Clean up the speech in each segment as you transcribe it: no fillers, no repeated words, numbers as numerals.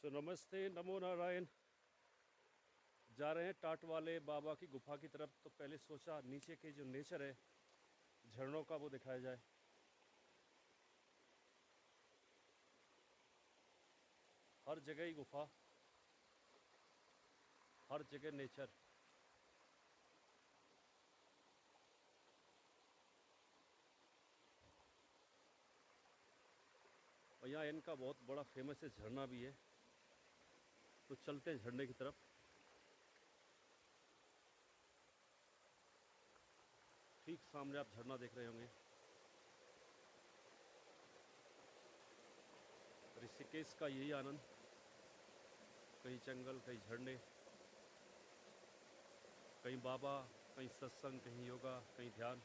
सो नमस्ते, नमो नारायण। जा रहे हैं टाट वाले बाबा की गुफा की तरफ। तो पहले सोचा नीचे के जो नेचर है झरनों का वो दिखाया जाए। हर जगह ही गुफा, हर जगह नेचर। और यहाँ इनका बहुत बड़ा फेमस है झरना भी है। तो चलते हैं झरने की तरफ। ठीक सामने आप झरना देख रहे होंगे। ऋषिकेश का यही आनंद, कहीं जंगल, कहीं झरने, कहीं बाबा, कहीं सत्संग, कहीं योगा, कहीं ध्यान।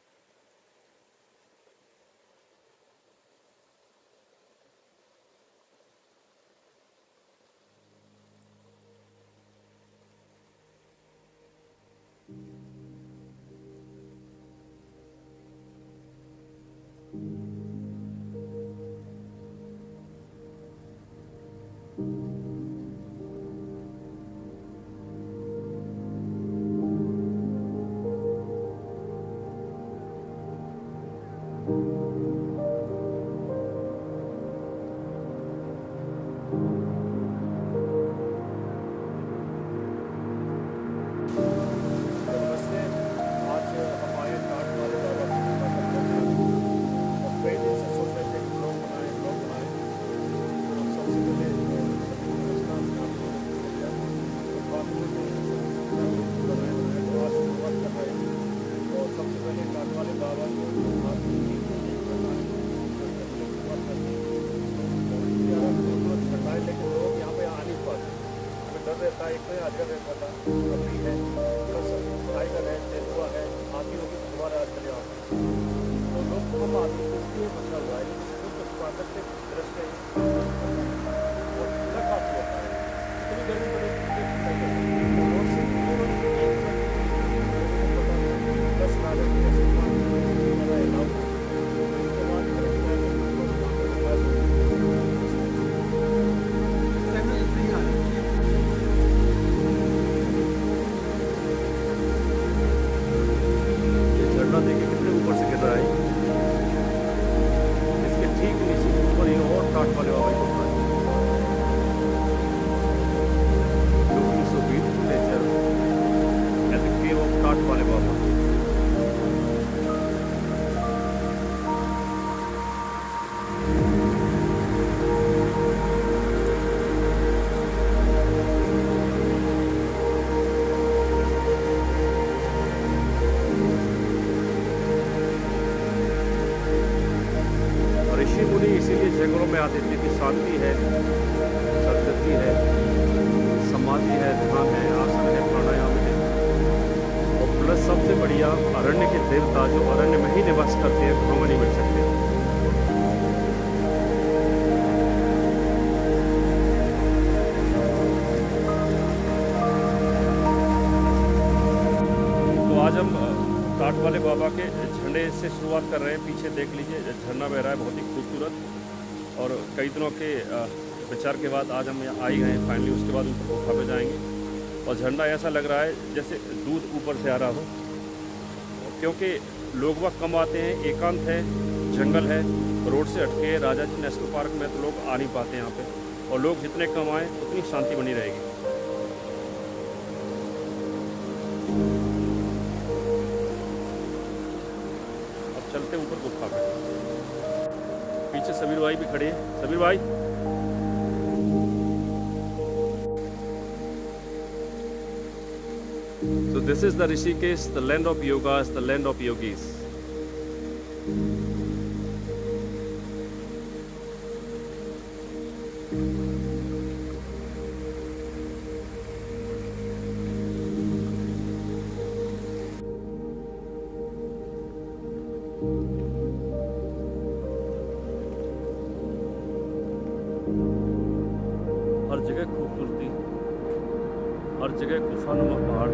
नमस्ते। आज हम आए टाट वाले बाबा की गुफा का ब्लॉग बनाने। और कई दिन से सोच रहे थे कि ब्लॉग बनाए, ब्लॉग बनाए। तो सबसे पहले सभी को नमस्कार। मैं आप लोगों को मिल गया और बात करते हैं कर रहे हैं तो आज शुरुआत कर रहे हैं। और सबसे पहले टाट वाले बाबा की गुफा की शुरुआत करते हैं। बहुत प्यारा खूबसूरत ठंडा है, लेकिन लोग यहाँ पे आ नहीं पाते। हमें डर रहता है, एक तो आजकल रहता था, बकरी है, टाइगर है, तेंदुआ है, हाथी होगी तो दोबारा आज चले आते हैं। तो लोग कम आते हैं, इसलिए मसला हुआ है। कुछ प्राकृतिक दृश्य है और ठंडा काफी होता है। इतनी गर्मी पड़ेगी कि ठंडा ही होगा। रोड से केवल 10 नालों की जैसे पानी अलाउ उसके बाद झरना देखे कितने ऊपर से गिर रहा है। इसके ठीक नीचे ऊपर ही और टाट वाले बाबा की गुफा है। Looking so beautiful nature at the cave of टाट वाले बाबा। ऋषि मुनि इसीलिए जंगलों में आते थे कि शांति है, सदगति है, समाधि है, ध्यान है, आसन है, प्राणायाम है। और प्लस सबसे बढ़िया अरण्य के देवता जो अरण्य में ही निवास करते हैं, घरों में नहीं मिल सकते। तो आज हम टाट वाले बाबा के झंडे से शुरुआत कर रहे हैं। पीछे देख लीजिए झरना बह रहा है, बहुत ही खूबसूरत। और कई दिनों के विचार के बाद आज हम यहाँ आ ही गए हैं फाइनली। उसके बाद ऊपर गुफा पे जाएंगे। और झरना ऐसा लग रहा है जैसे दूध ऊपर से आ रहा हो, क्योंकि लोग वह कम आते हैं, एकांत है, जंगल है, रोड से हटके राजा जी नेशनल पार्क में तो लोग आ नहीं पाते यहाँ पे। और लोग जितने कम आएँ उतनी शांति बनी रहेगी। अब चलते ऊपर गुफा पे। पीछे सबीर भाई भी खड़े हैं। सबीर भाई, so this is the Rishikesh, the land of yogas, the land of yogis. हर जगह खूबसूरती, हर जगह गुफानुमा पहाड़।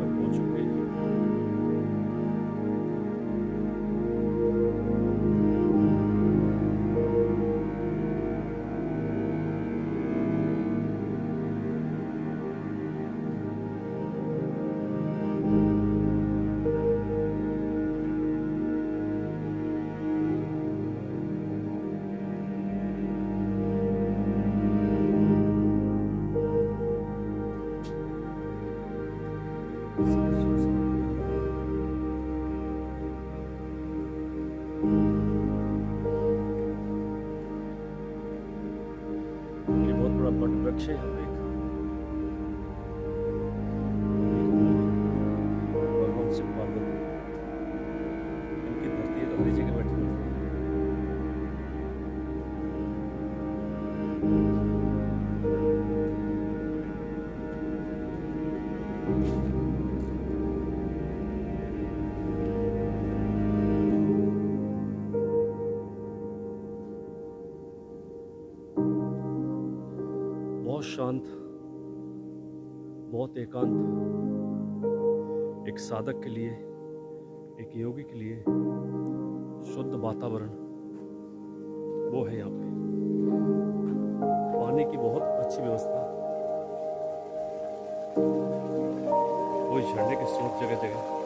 पहुंच चुके हैं। ये बहुत बड़ा बट वृक्ष है यहाँ पे एक। भगवान शिव पार्वती इनकी धरती है तो हरी जगह बैठी हुई है। बहुत शांत, बहुत एकांत, एक साधक के लिए, एक योगी के लिए शुद्ध वातावरण वो है यहाँ पे। पानी की बहुत अच्छी व्यवस्था, कोई झरने के स्रोत जगह जगह।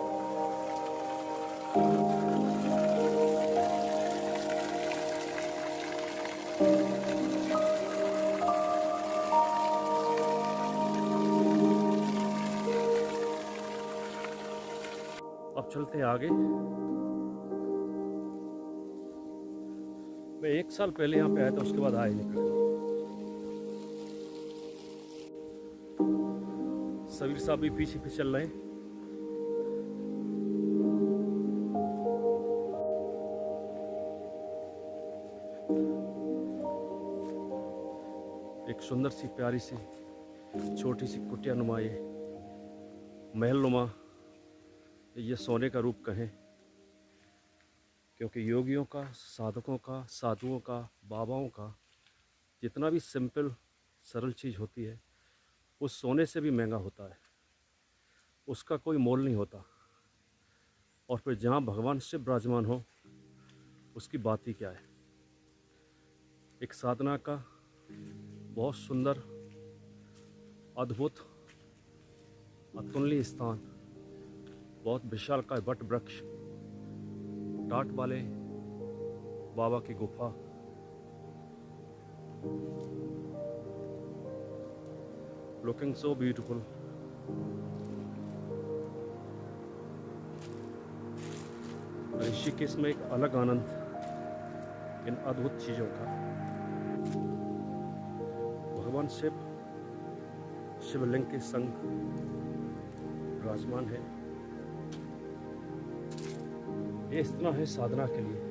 अब चलते हैं आगे। मैं 1 साल पहले यहाँ पे आया था, उसके बाद आया नहीं कभी। सबीर साहब भी पीछे पीछे चल रहे हैं। एक सुंदर सी प्यारी सी छोटी सी कुटिया नुमा ये महल नुमा, ये सोने का रूप कहें, क्योंकि योगियों का, साधकों का, साधुओं का, बाबाओं का जितना भी सिंपल सरल चीज़ होती है वो सोने से भी महंगा होता है, उसका कोई मोल नहीं होता। और फिर जहाँ भगवान शिव विराजमान हो उसकी बात ही क्या है। एक साधना का बहुत सुंदर, अद्भुत, अतुलनीय स्थान, बहुत विशाल का वट वृक्ष, टाट वाले बाबा की गुफा, लुकिंग सो ब्यूटीफुल। ऋषिकेश में एक अलग आनंद इन अद्भुत चीजों का। भगवान शिव शिवलिंग के संग विराजमान है। ये इतना है साधना के लिए।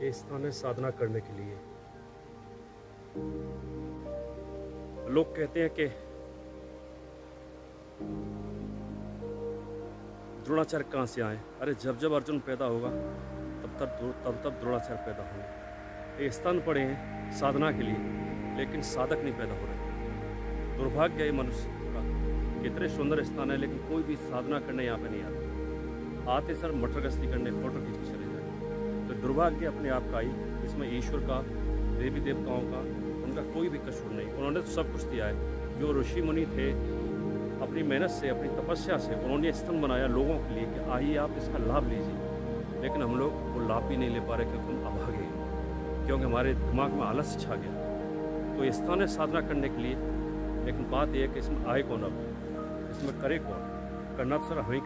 ये स्थान है साधना करने के लिए। लोग कहते हैं कि द्रोणाचार्य कहाँ से आए। अरे जब जब अर्जुन पैदा होगा तब द्रोणाचार्य पैदा होंगे। ये स्थान पड़े हैं साधना के लिए, लेकिन साधक नहीं पैदा हो रहे। दुर्भाग्य है मनुष्य का। कितने सुंदर स्थान है लेकिन कोई भी साधना करने यहाँ पे नहीं आता। आते सर मटर गश्ती करने, फोटो खींच के चले जाए। तो दुर्भाग्य अपने आप का ही, इसमें ईश्वर का, देवी देवताओं का, उनका कोई भी कसूर नहीं। उन्होंने तो सब कुछ दिया है। जो ऋषि मुनि थे अपनी मेहनत से, अपनी तपस्या से उन्होंने स्थान बनाया लोगों के लिए कि आइए आप इसका लाभ लीजिए, लेकिन हम लोग वो लाभ भी नहीं ले पा रहे क्योंकि हम अभागे हैं। क्योंकि हमारे दिमाग में आलस छा गया। तो ये स्थान है साधना करने के लिए, लेकिन बात यह है कि इसमें आए कौन, अब इसमें करे कौन? करना तो सर हमें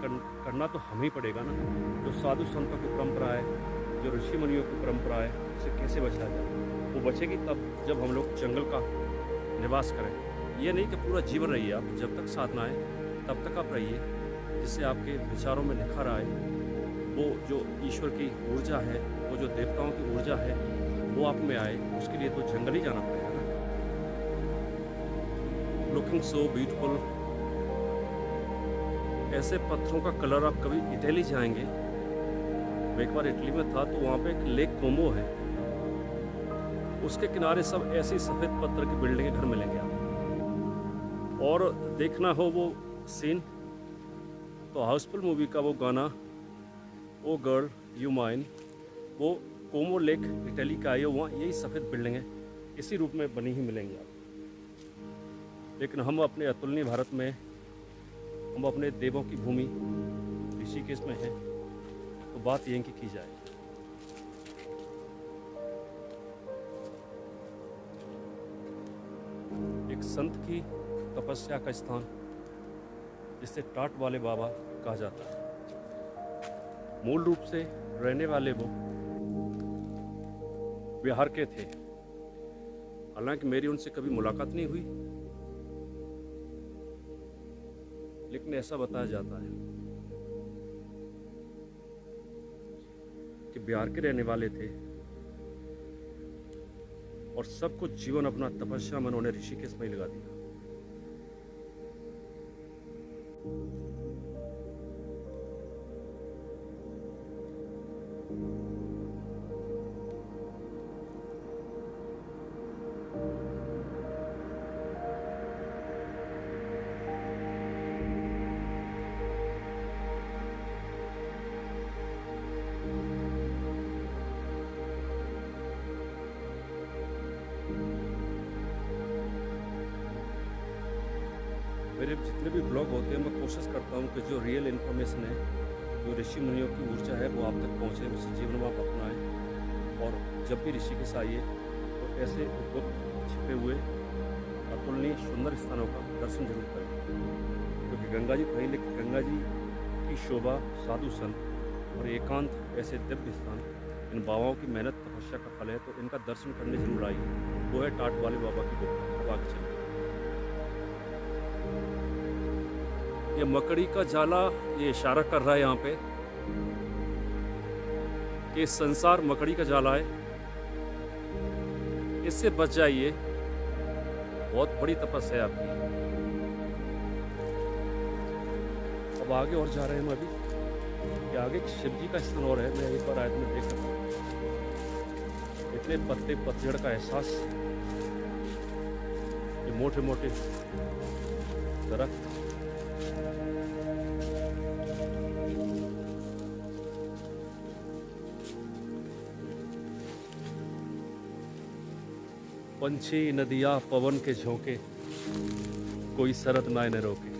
करना तो हमें ही पड़ेगा ना। जो साधु संतों की परंपरा है, जो ऋषि मुनियों की परंपरा है, उसे कैसे बचाया जाए? वो बचेगी तब जब हम लोग जंगल का निवास करें। ये नहीं कि पूरा जीवन रहिए आप, जब तक साधना है तब तक आप रहिए, जिससे आपके विचारों में निखर आए। वो जो ईश्वर की ऊर्जा है, वो जो देवताओं की ऊर्जा है, वो आप में आए। उसके लिए तो जंगल ही जाना पड़ेगा ना। Looking so beautiful. ऐसे पत्थरों का कलर आप कभी इटली जाएंगे, मैं एक बार इटली में था, तो वहाँ पे एक लेक कोमो है, उसके किनारे सब ऐसे सफ़ेद पत्थर की बिल्डिंगें, घर मिलेंगे आप। और देखना हो वो सीन, तो हाउसफुल मूवी का वो गाना, ओ गर्ल यू माइन, वो कोमो लेक इटली का है। वहाँ यही सफ़ेद बिल्डिंगें इसी रूप में बनी ही मिलेंगी आप। लेकिन हम अपने अतुलनीय भारत में, हम अपने देवों की भूमि ऋषिकेश में हैं, तो बात यहीं की जाए। एक संत की तपस्या का स्थान, जिसे टाट वाले बाबा कहा जाता है। मूल रूप से रहने वाले वो बिहार के थे। हालांकि मेरी उनसे कभी मुलाकात नहीं हुई, लेकिन ऐसा बताया जाता है कि बिहार के रहने वाले थे और सब कुछ जीवन अपना तपस्या में उन्होंने ऋषिकेश में ही लगा दिया। मेरे जितने भी ब्लॉग होते हैं, मैं कोशिश करता हूँ कि जो रियल इन्फॉर्मेशन है, जो ऋषि मुनियों की ऊर्जा है, वो आप तक पहुँचे, उसे जीवन में आप अपनाएं। और जब भी ऋषिकेश आइए तो ऐसे गुप्त छिपे हुए अतुलनीय सुंदर स्थानों का दर्शन जरूर करें, क्योंकि गंगा जी कहीं, लेकिन गंगा जी की शोभा, साधु संत और एकांत ऐसे दिव्य स्थान इन बाबाओं की मेहनत तपस्या का फल है। तो इनका दर्शन करने जरूर आइए। वो है टाट वाले बाबा की गुफा। अब आगे चलिए। ये मकड़ी का जाला, ये इशारा कर रहा है यहाँ पे कि संसार मकड़ी का जाला है, इससे बच जाइए। बहुत बड़ी तपस्या है आपकी। अब आगे और जा रहे हैं हम अभी, कि आगे एक शिव जी का स्थान और है। मैं एक बार आयत में देख रहा, इतने पत्ते पतझड़ का एहसास, ये मोटे मोटे दरख्त, पंछी नदिया पवन के झोंके, कोई सरद नाय न रोके।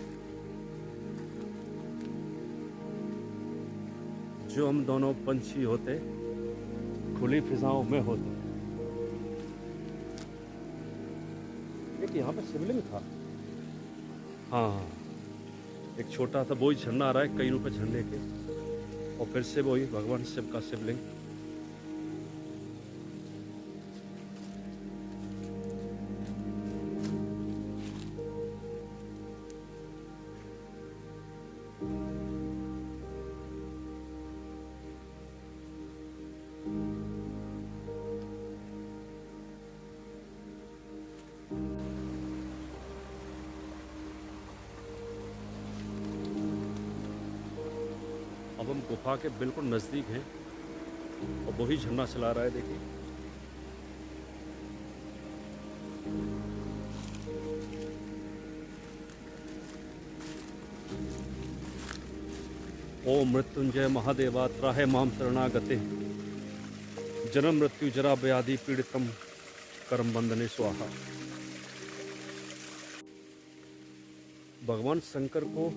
जो हम दोनों पंछी होते, खुली फिजाओं में होते। एक यहाँ पे शिवलिंग था, हाँ, एक छोटा सा वही झरना आ रहा है कई रुपए झरने के, और फिर से वही भगवान शिव का शिवलिंग। अब हम गुफा के बिल्कुल नज़दीक हैं और वही झरना चला रहा है, देखिए। ओम मृत्युंजय महादेवा त्राहे माम शरणागते, जन्म मृत्यु जरा व्याधि पीड़ितम करम बंधने स्वाहा। भगवान शंकर को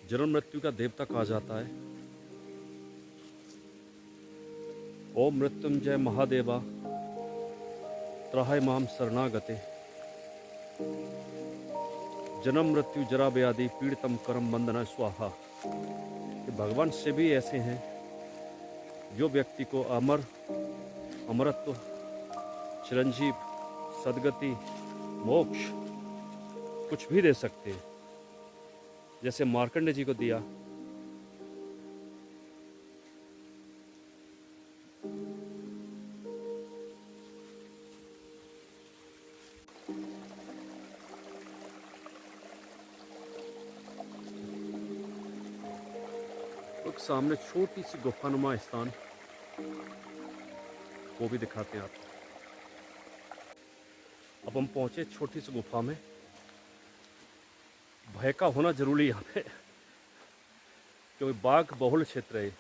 जन्म मृत्यु का देवता कहा जाता है। ओम मृत्युंजय महादेवा त्राहि माम शरणागते जन्म मृत्यु जरा व्याधि पीड़ितम करम बंधना स्वाहा। कि भगवान शिव भी ऐसे हैं जो व्यक्ति को अमरत्व, चिरंजीव, सदगति, मोक्ष कुछ भी दे सकते हैं, जैसे मार्कंडे जी को दिया। एक सामने छोटी सी गुफानुमा स्थान, वो भी दिखाते हैं आपको। अब हम पहुंचे छोटी सी गुफा में। भय का होना जरूरी है यहाँ पे, क्योंकि बाघ बहुल क्षेत्र है।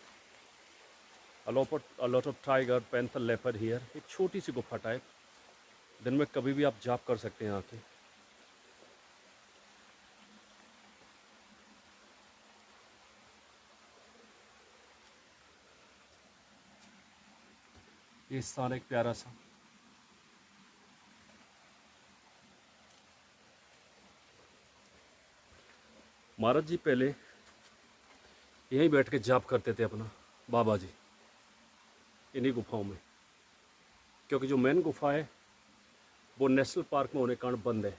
a lot of tiger, panther, leopard here। एक छोटी सी गुफा टाइप, दिन में कभी भी आप जाप कर सकते हैं आके। ये स्थान एक प्यारा सा, महाराज जी पहले यहीं बैठ के जाप करते थे अपना, बाबा जी, इन्हीं गुफाओं में। क्योंकि जो मेन गुफा है वो नेशनल पार्क में होने के कारण बंद है।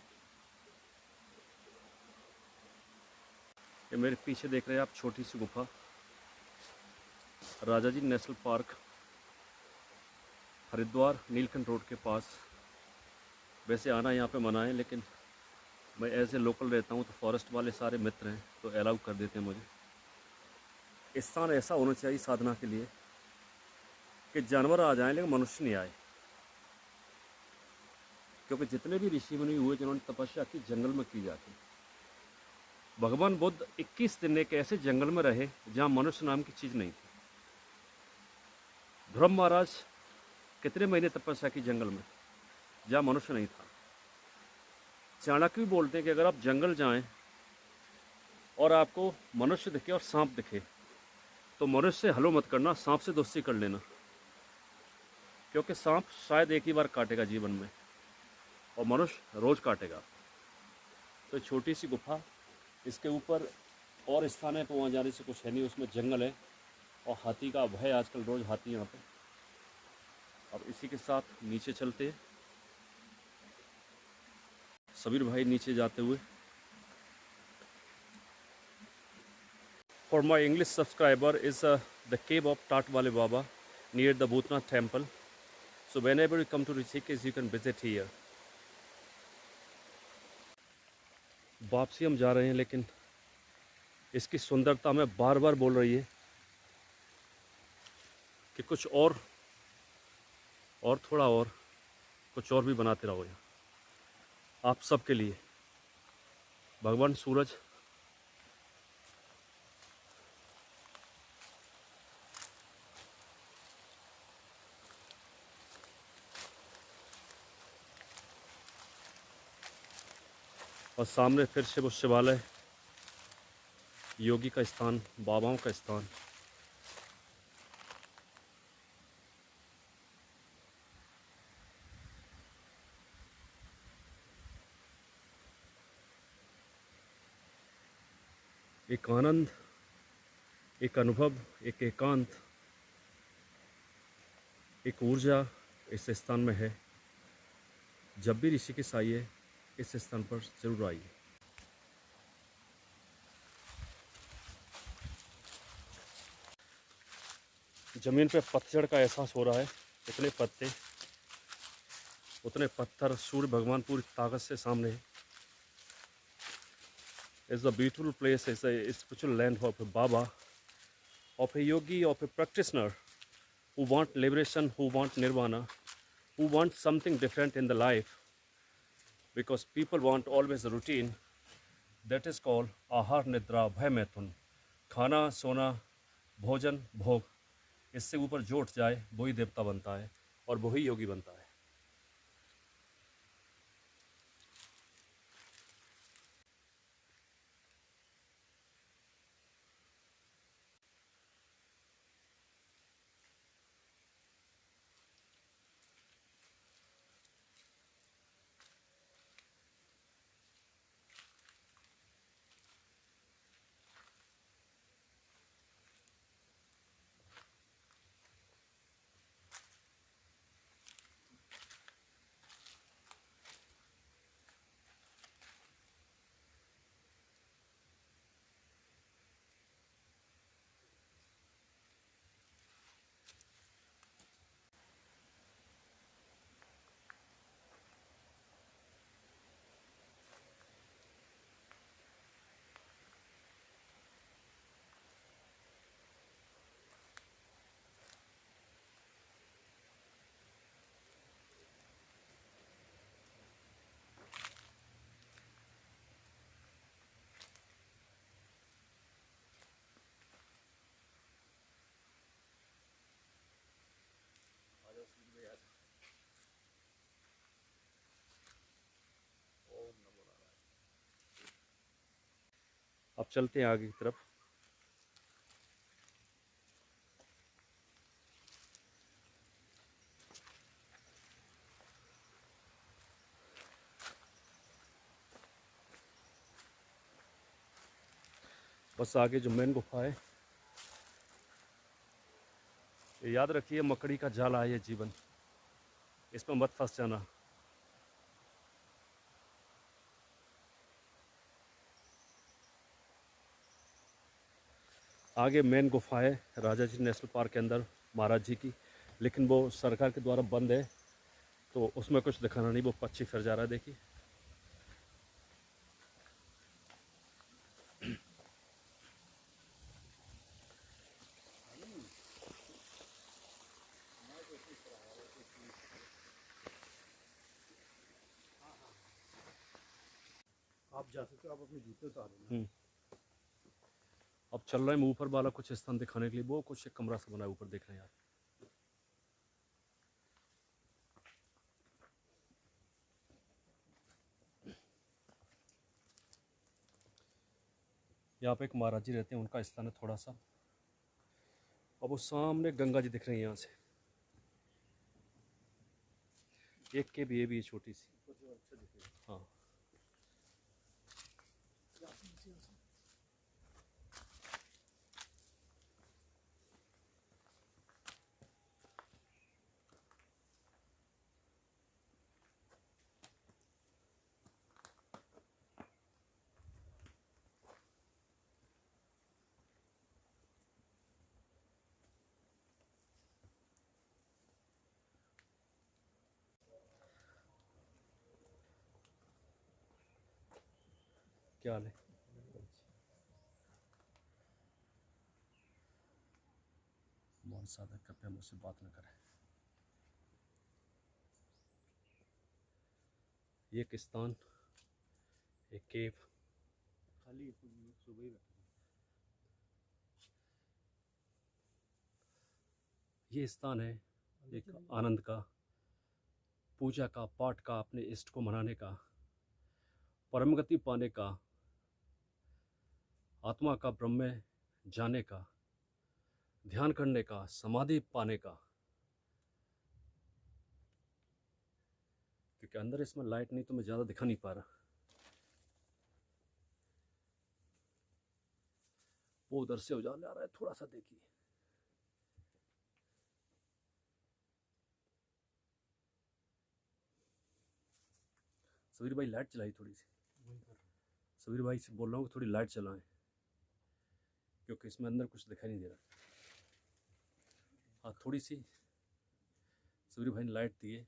ये मेरे पीछे देख रहे हैं आप, छोटी सी गुफा, Rajaji national park, Haridwar Neelkanth road के पास। वैसे आना यहाँ पे मना है, लेकिन मैं ऐसे लोकल रहता हूँ तो फॉरेस्ट वाले सारे मित्र हैं तो अलाउ कर देते हैं मुझे। स्थान ऐसा होना चाहिए साधना के लिए कि जानवर आ जाएं लेकिन मनुष्य नहीं आए। क्योंकि जितने भी ऋषि मुनि हुए जिन्होंने तपस्या की जंगल में की जाती, भगवान बुद्ध 21 दिन एक ऐसे जंगल में रहे जहाँ मनुष्य नाम की चीज़ नहीं थी। ध्रुव महाराज कितने महीने तपस्या की जंगल में, जहाँ मनुष्य नहीं था। चाणक्य भी बोलते हैं कि अगर आप जंगल जाएं और आपको मनुष्य दिखे और सांप दिखे तो मनुष्य से हलो मत करना, सांप से दोस्ती कर लेना। क्योंकि सांप शायद एक ही बार काटेगा जीवन में और मनुष्य रोज काटेगा। तो छोटी सी गुफा, इसके ऊपर और स्थान है तो वहाँ जाने से कुछ है नहीं, उसमें जंगल है और हाथी का भय, आजकल रोज हाथी यहाँ पे। अब इसी के साथ नीचे चलते हैं, सबीर भाई नीचे जाते हुए। For my English subscriber is the cave of Tatwale Baba near the Bhootnath temple. So whenever you come to Rishikesh you can visit here। वापसी हम जा रहे हैं, लेकिन इसकी सुंदरता में बार बार बोल रही है कि कुछ और थोड़ा और कुछ और भी बनाते रहो यहाँ, आप सबके लिए। भगवान सूरज और सामने फिर से वो शिवालय, योगी का स्थान, बाबाओं का स्थान। एक आनंद, एक अनुभव, एक एकांत, एक ऊर्जा इस स्थान में है। जब भी ऋषिकेश आइए इस स्थान पर जरूर आइए। ज़मीन पे पतझड़ का एहसास हो रहा है। इतने पत्ते, उतने पत्थर, सूर्य भगवान पूरी ताकत से सामने है। It's a beautiful place, it's a spiritual land of A Baba, of a yogi, of a practitioner who want liberation, who want nirvana, who want something different in the life, because people want always a routine। That is called ahar nidra bhay maithun। खाना, सोना, भोजन, भोग, इससे ऊपर जो उठ जाए वही देवता बनता है और वही योगी बनता है। अब चलते हैं आगे की तरफ। बस आगे जो मेन गुफा है, ये याद रखिए, मकड़ी का जाला है ये जीवन, इसमें मत फंस जाना। आगे मेन गुफा है राजा जी नेशनल पार्क के अंदर महाराज जी की, लेकिन वो सरकार के द्वारा बंद है, तो उसमें कुछ दिखाना नहीं। वो पक्षी फिर जा रहा है, देखिए। आप जा सकते हो, आप अपने जूते उतार लेना। अब चल रहे हैं ऊपर वाला कुछ स्थान दिखाने के लिए। वो कुछ एक कमरा सा बना है ऊपर, देख रहे हैं यार। यहाँ पे एक महाराज जी रहते हैं, उनका स्थान है थोड़ा सा। अब वो सामने गंगा जी दिख रही है यहाँ से। एक के भी, ये भी है छोटी सी। हाँ, क्या हाल है? मौन साधक कृपया मुझसे बात न करें। ये एक स्थान, एक केव, खाली सुबह ही बैठे। ये स्थान है एक आनंद का, पूजा का, पाठ का, अपने इष्ट को मनाने का, परम गति पाने का, आत्मा का ब्रह्म में जाने का, ध्यान करने का, समाधि पाने का। क्योंकि अंदर इसमें लाइट नहीं तो मैं ज़्यादा दिखा नहीं पा रहा। वो उधर से उजाला आ रहा है, थोड़ा सा देखिए। सबीर भाई लाइट चलाई थोड़ी सी। सबीर भाई से बोल रहा हूँ कि थोड़ी लाइट चलाएं, क्योंकि इसमें अंदर कुछ दिखाई नहीं दे रहा। हाँ, थोड़ी सी सबीर भाई ने लाइट दी है।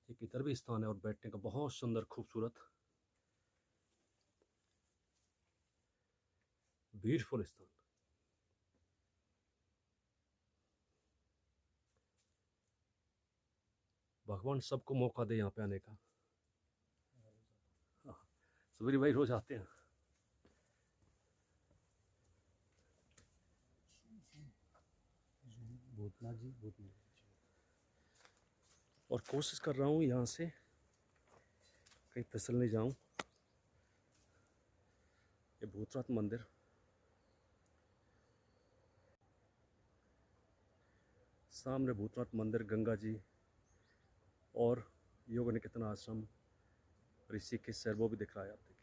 एक इधर भी स्थान है और बैठने का बहुत सुंदर खूबसूरत ब्यूटीफुल स्थान। भगवान सबको मौका दे यहाँ पे आने का। हाँ, सबीर भाई रोज आते हैं। भूतनाथ जी, भूतनाथ। और कोशिश कर रहा हूँ यहाँ से कहीं फिसल नहीं जाऊँ। ये भूतनाथ मंदिर, सामने भूतनाथ मंदिर, गंगा जी और योग निकेतन आश्रम, ऋषिकेश शहर वो भी दिख रहा है, आप देखिए।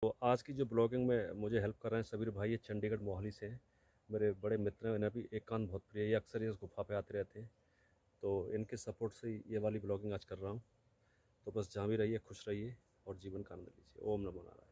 तो आज की जो ब्लॉगिंग में मुझे हेल्प कर रहे हैं सबीर भाई, ये चंडीगढ़ मोहाली से हैं, मेरे बड़े मित्र हैं। इन्हें भी एकांत बहुत प्रिय है, ये अक्सर इस गुफा पे आते रहते हैं। तो इनके सपोर्ट से ये वाली ब्लॉगिंग आज कर रहा हूँ। तो बस जहाँ भी रहिए खुश रहिए और जीवन का आनंद लीजिए। ओम नमो नारायण।